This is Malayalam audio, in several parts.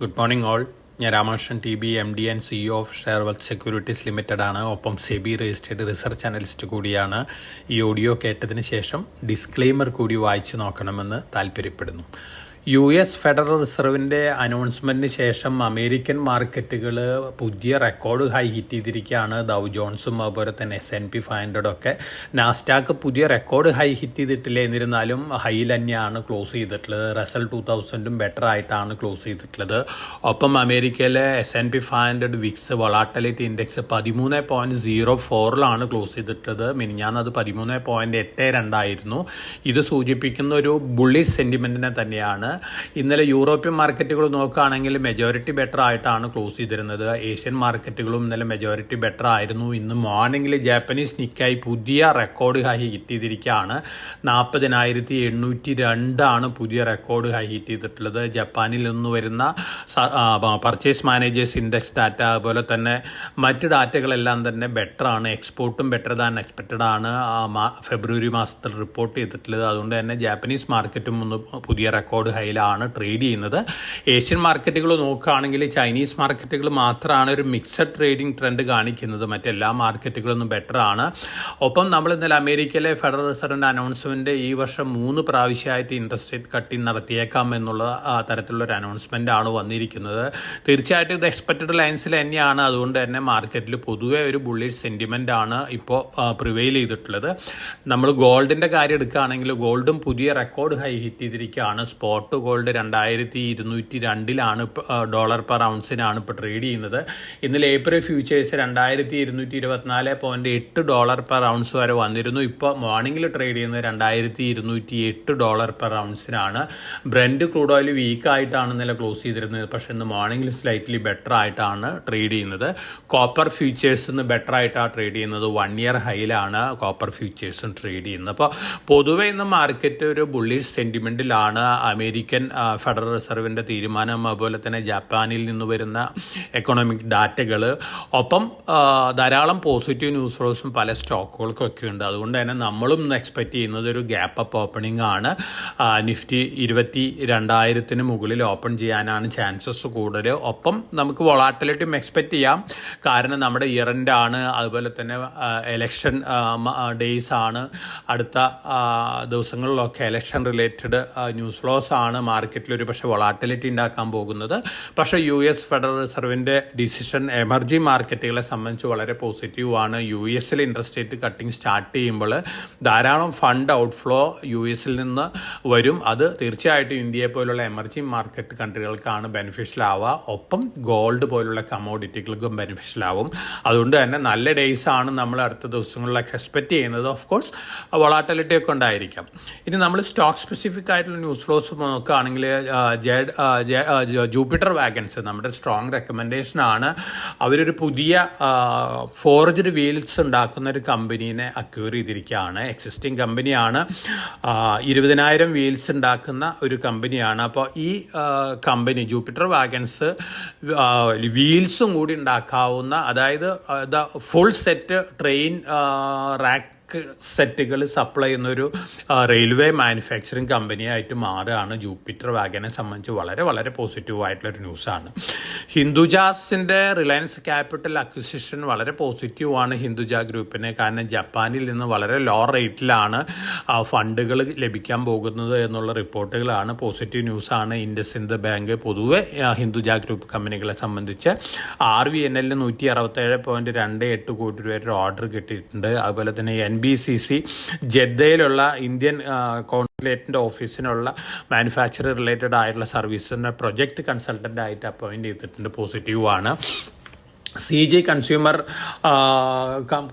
Good morning all. ഞാൻ Ramakrishnan TB MD and CEO of Sharewealth securities limited ആണ്. ഒപ്പം സെബി രജിസ്റ്റേർഡ് റിസർച്ച് അനലിസ്റ്റ് കൂടിയാണ്. ഈ ഓഡിയോ കേട്ടതിന് ശേഷം ഡിസ്ക്ലെയിമർ കൂടി വായിച്ചു നോക്കണമെന്ന് താല്പര്യപ്പെടുന്നു. US ഫെഡറൽ റിസർവിൻ്റെ അനൗൺസ്മെൻറ്റിന് ശേഷം അമേരിക്കൻ മാർക്കറ്റുകൾ പുതിയ റെക്കോർഡ് ഹൈ ഹിറ്റ് ചെയ്തിരിക്കുകയാണ്. ദൗ ജോൺസും അതുപോലെ തന്നെ S&P 500 ഒക്കെ. നാസ്ഡാക്ക് പുതിയ റെക്കോർഡ് ഹൈ ഹിറ്റ് ചെയ്തിട്ടില്ല, എന്നിരുന്നാലും ഹൈയിൽ തന്നെയാണ് ക്ലോസ് ചെയ്തിട്ടുള്ളത്. റസൽ 2000 ബെറ്റർ ആയിട്ടാണ് ക്ലോസ് ചെയ്തിട്ടുള്ളത്. ഒപ്പം അമേരിക്കയിലെ S&P 500 Vicks volatility index 13.04 close ചെയ്തിട്ടുള്ളത്. മിനിഞ്ഞാന്ന് അത് 13.82 ആയിരുന്നു. ഇത് സൂചിപ്പിക്കുന്ന ഒരു ബുള്ളിഷ് സെൻറ്റിമെൻറ്റിനെ തന്നെയാണ്. ഇന്നലെ യൂറോപ്യൻ മാർക്കറ്റുകൾ നോക്കുകയാണെങ്കിൽ മെജോറിറ്റി ബെറ്റർ ആയിട്ടാണ് ക്ലോസ് ചെയ്തിരുന്നത്. ഏഷ്യൻ മാർക്കറ്റുകളും ഇന്നലെ മെജോറിറ്റി ബെറ്റർ ആയിരുന്നു. ഇന്ന് മോർണിംഗിൽ ജാപ്പനീസ് നിക്കായി പുതിയ റെക്കോർഡ് ഹൈ ഹിറ്റ് ചെയ്തിരിക്കുകയാണ്. 40,802 പുതിയ റെക്കോർഡ് ഹൈ ഹിറ്റ് ചെയ്തിട്ടുള്ളത്. ജപ്പാനിൽ നിന്ന് വരുന്ന പർച്ചേസ് മാനേജേഴ്സ് ഇൻഡെക്സ് ഡാറ്റ അതുപോലെ തന്നെ മറ്റ് ഡാറ്റകളെല്ലാം തന്നെ ബെറ്റർ ആണ്. എക്സ്പോർട്ടും ബെറ്റർ ദാൻ എക്സ്പെക്റ്റഡ് ആണ് ഫെബ്രുവരി മാസത്തിൽ റിപ്പോർട്ട് ചെയ്തിട്ടുള്ളത്. അതുകൊണ്ട് തന്നെ ജാപ്പനീസ് മാർക്കറ്റും ഒന്ന് പുതിയ റെക്കോർഡ് ഹൈയിലാണ് ട്രേഡ് ചെയ്യുന്നത്. ഏഷ്യൻ മാർക്കറ്റുകൾ നോക്കുകയാണെങ്കിൽ ചൈനീസ് മാർക്കറ്റുകൾ മാത്രമാണ് ഒരു മിക്സഡ് ട്രേഡിംഗ് ട്രെൻഡ് കാണിക്കുന്നത്. മറ്റെല്ലാ മാർക്കറ്റുകളൊന്നും ബെറ്റർ ആണ്. ഒപ്പം നമ്മൾ ഇന്നലെ അമേരിക്കയിലെ ഫെഡറൽ റിസർവിൻ്റെ അനൗൺസ്മെൻറ്റ് ഈ വർഷം 3 പ്രാവശ്യമായിട്ട് ഇൻട്രസ്റ്റ് റേറ്റ് കട്ടിങ് നടത്തിയേക്കാം എന്നുള്ള തരത്തിലുള്ളൊരു അനൗൺസ്മെൻ്റ് ആണ് വന്നിരിക്കുന്നത്. തീർച്ചയായിട്ടും ഇത് എക്സ്പെക്റ്റഡ് ലൈൻസിൽ തന്നെയാണ്. അതുകൊണ്ട് തന്നെ മാർക്കറ്റിൽ പൊതുവെ ഒരു ബുള്ളിഷ് സെൻറ്റിമെൻ്റ് ആണ് ഇപ്പോൾ പ്രിവെയിൽ ചെയ്തിട്ടുള്ളത്. നമ്മൾ ഗോൾഡിൻ്റെ കാര്യം എടുക്കുകയാണെങ്കിൽ ഗോൾഡും പുതിയ റെക്കോർഡ് ഹൈ ഹിറ്റ് ചെയ്തിരിക്കുകയാണ്. സ്പോട്ട് ഗോൾഡ് 2202 ഡോളർ പെർ ഔൺസിനാണ് ഇപ്പോൾ ട്രേഡ് ചെയ്യുന്നത്. ഇന്നലെ April futures 2224.8 dollar per ounce വരെ വന്നിരുന്നു. ഇപ്പോൾ മോർണിംഗിൽ ട്രേഡ് ചെയ്യുന്നത് 2208 ഡോളർ പെർ ഔൺസിനാണ്. ബ്രെൻഡ് ക്രൂഡ് ഓയിൽ വീക്കായിട്ടാണ് ഇന്നലെ ക്ലോസ് ചെയ്തിരുന്നത്. പക്ഷേ ഇന്ന് മോർണിംഗിൽ സ്ലൈറ്റ്ലി ബെറ്റർ ആയിട്ടാണ് ട്രേഡ് ചെയ്യുന്നത്. കോപ്പർ ഫ്യൂച്ചേഴ്സ് ഇന്ന് ബെറ്റർ ആയിട്ടാണ് ട്രേഡ് ചെയ്യുന്നത്. 1 ഇയർ ഹൈയിലാണ് കോപ്പർ ഫ്യൂച്ചേഴ്സും ട്രേഡ് ചെയ്യുന്നത്. അപ്പോൾ പൊതുവെ ഇന്ന് മാർക്കറ്റ് ഒരു ബുള്ളിഷ് സെൻറ്റിമെൻറ്റിലാണ്. അമേരിക്കൻ ഫെഡറൽ റിസർവിൻ്റെ തീരുമാനം, അതുപോലെ തന്നെ ജപ്പാനിൽ നിന്ന് വരുന്ന എക്കണോമിക് ഡാറ്റകൾ, ഒപ്പം ധാരാളം പോസിറ്റീവ് ന്യൂസ് ഫ്ലോസും പല സ്റ്റോക്കുകൾക്കൊക്കെ ഉണ്ട്. അതുകൊണ്ട് തന്നെ നമ്മളും ഇന്ന് എക്സ്പെക്റ്റ് ചെയ്യുന്നത് ഒരു ഗ്യാപ്പ് അപ്പ് ഓപ്പണിംഗ് ആണ്. നിഫ്റ്റി 22,000 മുകളിൽ ഓപ്പൺ ചെയ്യാനാണ് ചാൻസസ് കൂടുതൽ. ഒപ്പം നമുക്ക് വൊളാറ്റിലിറ്റിയും എക്സ്പെക്റ്റ് ചെയ്യാം. കാരണം നമ്മുടെ ഇയർ എൻഡ് ആണ്, അതുപോലെ തന്നെ എലക്ഷൻ ഡേയ്സ് ആണ്. അടുത്ത ദിവസങ്ങളിലൊക്കെ എലക്ഷൻ റിലേറ്റഡ് ന്യൂസ് ഫ്ലോസ് ആണ് മാർക്കറ്റിൽ ഒരു പക്ഷേ വൊളാറ്റിലിറ്റി ഉണ്ടാക്കാൻ പോകുന്നത്. പക്ഷേ US ഫെഡറൽ റിസർവിൻ്റെ ഡിസിഷൻ എമർജിങ് മാർക്കറ്റുകളെ സംബന്ധിച്ച് വളരെ പോസിറ്റീവാണ്. US interest rate cutting start ചെയ്യുമ്പോൾ ധാരാളം ഫണ്ട് ഔട്ട്ഫ്ലോ US നിന്ന് വരും. അത് തീർച്ചയായിട്ടും ഇന്ത്യയെ പോലുള്ള എമർജിങ് മാർക്കറ്റ് കൺട്രികൾക്കാണ് ബെനിഫിഷ്യൽ ആവുക. ഒപ്പം ഗോൾഡ് പോലുള്ള കമോഡിറ്റികൾക്കും ബെനിഫിഷ്യൽ ആവും. അതുകൊണ്ട് തന്നെ നല്ല ഡേയ്സ് ആണ് നമ്മൾ അടുത്ത ദിവസങ്ങളിലൊക്കെ എക്സ്പെക്റ്റ് ചെയ്യുന്നത്. ഓഫ് കോഴ്സ് വൊളാറ്റിലിറ്റി ഒക്കെ ഉണ്ടായിരിക്കാം. ഇനി നമ്മൾ സ്റ്റോക്ക് സ്പെസിഫിക് ആയിട്ടുള്ള ന്യൂസ് ഫ്ലോസ് നോക്കുകയാണെങ്കിൽ ജൂപ്പിറ്റർ വാഗൻസ് നമ്മുടെ സ്ട്രോങ് റെക്കമെൻഡേഷൻ ആണ്. അവരൊരു പുതിയ ഫോർജ്ഡ് വീൽസ് ഉണ്ടാക്കുന്ന ഒരു കമ്പനീനെ അക്വയർ ചെയ്തിരിക്കുകയാണ്. എക്സിസ്റ്റിംഗ് കമ്പനിയാണ്. 20,000 വീൽസ് ഉണ്ടാക്കുന്ന ഒരു കമ്പനിയാണ്. അപ്പോൾ ഈ കമ്പനി ജൂപ്പിറ്റർ വാഗൻസ് വീൽസും കൂടി ഉണ്ടാക്കാവുന്ന, അതായത് ഫുൾ സെറ്റ് ട്രെയിൻ റാക്ക് സെറ്റുകൾ സപ്ലൈ ചെയ്യുന്നൊരു റെയിൽവേ മാനുഫാക്ചറിങ് കമ്പനിയായിട്ട് മാറുകയാണ്. ജൂപ്പിറ്റർ വാഗനെ സംബന്ധിച്ച് വളരെ വളരെ പോസിറ്റീവായിട്ടുള്ളൊരു ന്യൂസാണ്. ഹിന്ദുജാസിൻ്റെ റിലയൻസ് ക്യാപിറ്റൽ അക്വിസിഷൻ വളരെ പോസിറ്റീവാണ് ഹിന്ദുജ ഗ്രൂപ്പിന്. കാരണം ജപ്പാനിൽ നിന്ന് വളരെ ലോ റേറ്റിലാണ് ഫണ്ടുകൾ ലഭിക്കാൻ പോകുന്നത് എന്നുള്ള റിപ്പോർട്ടുകളാണ്. പോസിറ്റീവ് ന്യൂസാണ്. ഇൻഡസ്ഇൻഡ് ബാങ്ക് പൊതുവെ ഹിന്ദുജ ഗ്രൂപ്പ് കമ്പനികളെ സംബന്ധിച്ച് RVNL 167.28 കോടി രൂപയുടെ ഓർഡർ കിട്ടിയിട്ടുണ്ട്. അതുപോലെ തന്നെ NBCC ജെദ്ദയിലുള്ള ഇന്ത്യൻ കോൺസുലേറ്റിൻ്റെ ഓഫീസിനുള്ള മാനുഫാക്ചറിംഗ് റിലേറ്റഡ് ആയിട്ടുള്ള സർവീസിൻ്റെ പ്രൊജക്ട് കൺസൾട്ടൻ്റ് ആയിട്ട് അപ്പോയിൻറ്റ് ചെയ്തിട്ടുണ്ട്. പോസിറ്റീവാണ്. CG കൺസ്യൂമർ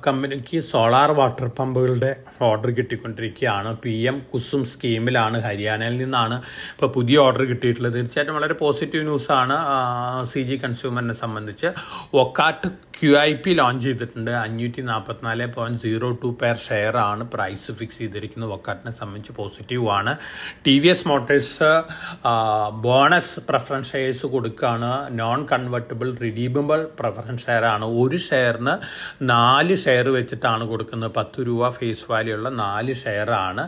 കമ്പനിക്ക് സോളാർ വാട്ടർ പമ്പുകളുടെ ഓർഡർ കിട്ടിക്കൊണ്ടിരിക്കുകയാണ്. PM കുസും സ്കീമിലാണ്. ഹരിയാനയിൽ നിന്നാണ് ഇപ്പോൾ പുതിയ ഓർഡർ കിട്ടിയിട്ടുള്ളത്. തീർച്ചയായിട്ടും വളരെ പോസിറ്റീവ് ന്യൂസാണ് CG കൺസ്യൂമറിനെ സംബന്ധിച്ച്. ഒക്കാട്ട് QIP ലോഞ്ച് ചെയ്തിട്ടുണ്ട്. 544.02 പെർ ഷെയർ ആണ് പ്രൈസ് ഫിക്സ് ചെയ്തിരിക്കുന്നത്. ഒക്കാട്ടിനെ സംബന്ധിച്ച് പോസിറ്റീവാണ്. TVS Motors bonus preference shares കൊടുക്കുകയാണ്. നോൺ കൺവെർട്ടിബിൾ റിഡീമബിൾ പ്രിഫറൻസ് ഷെയറാണ്. ഒരു ഷെയറിന് 4 ഷെയർ വെച്ചിട്ടാണ് കൊടുക്കുന്നത്. 10 രൂപ ഫേസ് വാല്യൂ ഉള്ള 4 ഷെയറാണ്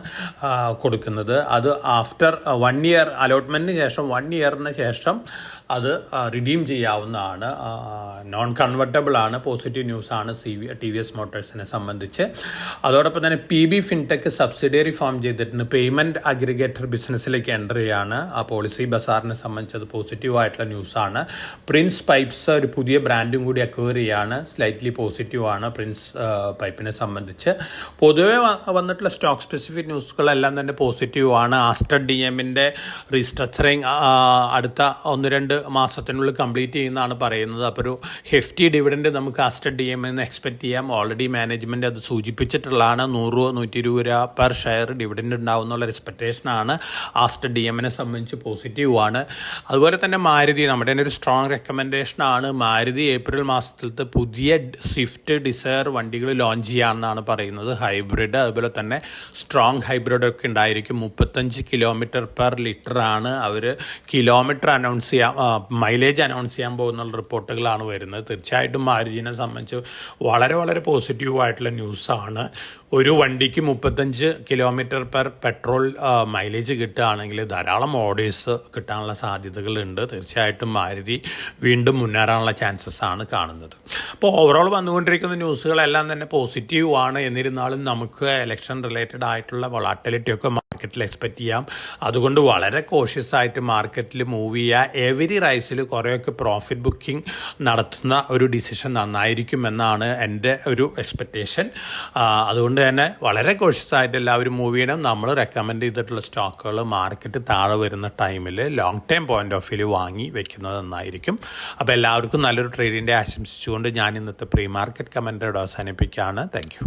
കൊടുക്കുന്നത്. അത് ആഫ്റ്റർ 1 ഇയർ അലോട്ട്മെൻറ്റിന് ശേഷം 1 ഇയറിന് ശേഷം അത് റിഡീം ചെയ്യാവുന്നതാണ്. നോൺ കൺവെർട്ടബിൾ ആണ്. പോസിറ്റീവ് ന്യൂസാണ് TVS മോട്ടോഴ്സിനെ സംബന്ധിച്ച്. അതോടൊപ്പം തന്നെ PB ഫിൻടെക് സബ്സിഡിയറി ഫോം ചെയ്തിട്ടുണ്ട്. പേയ്മെൻറ്റ് അഗ്രിഗേറ്റർ ബിസിനസ്സിലേക്ക് എൻ്റർ ചെയ്യാണ്. ആ പോളിസി ബസാറിനെ സംബന്ധിച്ചത് പോസിറ്റീവായിട്ടുള്ള ന്യൂസാണ്. പ്രിൻസ് പൈപ്സ് ഒരു പുതിയ ബ്രാൻഡും കൂടി അക്വയർ ചെയ്യാണ്. സ്ലൈറ്റ്ലി പോസിറ്റീവാണ് പ്രിൻസ് പൈപ്പിനെ സംബന്ധിച്ച്. പൊതുവെ വന്നിട്ടുള്ള സ്റ്റോക്ക് സ്പെസിഫിക് ന്യൂസുകളെല്ലാം തന്നെ പോസിറ്റീവാണ്. ആസ്റ്റർ DMൻ്റെ റീസ്ട്രക്ചറിങ് അടുത്ത 1-2 മാസത്തിനുള്ളിൽ കംപ്ലീറ്റ് ചെയ്യുന്നതാണ് പറയുന്നത്. അപ്പോൾ ഒരു ഹെഫ്റ്റി ഡിവിഡൻഡ് നമുക്ക് ആസ്റ്റർ DM എന്ന് എക്സ്പെക്റ്റ് ചെയ്യാം. ഓൾറെഡി മാനേജ്മെൻറ്റ് അത് സൂചിപ്പിച്ചിട്ടുള്ളതാണ്. 100-120 രൂപ പെർ ഷെയർ ഡിവിഡൻഡ് ഉണ്ടാവുന്നുള്ള എക്സ്പെക്റ്റേഷനാണ്. ആസ്റ്റർ DMനെ സംബന്ധിച്ച് പോസിറ്റീവാണ്. അതുപോലെ തന്നെ മാരുതി, നമ്മുടെ തന്നെ ഒരു സ്ട്രോങ് റെക്കമെൻഡേഷനാണ്. മാരുതി ഏപ്രിൽ മാസത്തിലത്തെ പുതിയ സ്വിഫ്റ്റ് ഡിസയർ വണ്ടികൾ ലോഞ്ച് ചെയ്യാമെന്നാണ് പറയുന്നത്. ഹൈബ്രിഡ്, അതുപോലെ തന്നെ സ്ട്രോങ് ഹൈബ്രിഡൊക്കെ ഉണ്ടായിരിക്കും. 35 കിലോമീറ്റർ പെർ ലിറ്ററാണ് അവർ കിലോമീറ്റർ മൈലേജ് അനൗൺസ് ചെയ്യാൻ പോകുന്ന റിപ്പോർട്ടുകളാണ് വരുന്നത്. തീർച്ചയായിട്ടും മാരുതിനെ സംബന്ധിച്ച് വളരെ വളരെ പോസിറ്റീവായിട്ടുള്ള ന്യൂസാണ്. ഒരു വണ്ടിക്ക് 35 കിലോമീറ്റർ പെർ പെട്രോൾ മൈലേജ് കിട്ടുകയാണെങ്കിൽ ധാരാളം ഓർഡേഴ്സ് കിട്ടാനുള്ള സാധ്യതകളുണ്ട്. തീർച്ചയായിട്ടും മാരുതി വീണ്ടും മുന്നേറാനുള്ള ചാൻസസ് ആണ് കാണുന്നത്. അപ്പോൾ ഓവറോൾ വന്നുകൊണ്ടിരിക്കുന്ന ന്യൂസുകളെല്ലാം തന്നെ പോസിറ്റീവാണ്. എന്നിരുന്നാലും നമുക്ക് ഇലക്ഷൻ റിലേറ്റഡ് ആയിട്ടുള്ള വൊളാറ്റിലിറ്റി ഒക്കെ മാർക്കറ്റിൽ എക്സ്പെക്റ്റ് ചെയ്യാം. അതുകൊണ്ട് വളരെ കോഷ്യസ് ആയിട്ട് മാർക്കറ്റിൽ മൂവ് ചെയ്യുക. എവരി റൈസിൽ കുറേയൊക്കെ പ്രോഫിറ്റ് ബുക്കിംഗ് നടത്തുന്ന ഒരു ഡിസിഷൻ നന്നായിരിക്കും എന്നാണ് എൻ്റെ ഒരു എക്സ്പെക്റ്റേഷൻ. അതുകൊണ്ട് തന്നെ വളരെ കോഷ്യസ് ആയിട്ട് എല്ലാവരും മൂവ് ചെയ്യണം. നമ്മൾ റെക്കമെൻഡ് ചെയ്തിട്ടുള്ള സ്റ്റോക്കുകൾ മാർക്കറ്റ് താഴെ വരുന്ന ടൈമിൽ long time point of view വാങ്ങി വെക്കുന്നത് നന്നായിരിക്കും. അപ്പോൾ എല്ലാവർക്കും നല്ലൊരു ട്രേഡിൻ്റെ ആശംസിച്ചുകൊണ്ട് ഞാൻ ഇന്നത്തെ പ്രീ മാർക്കറ്റ് കമൻറ്ററി അവസാനിപ്പിക്കുകയാണ്. Thank you.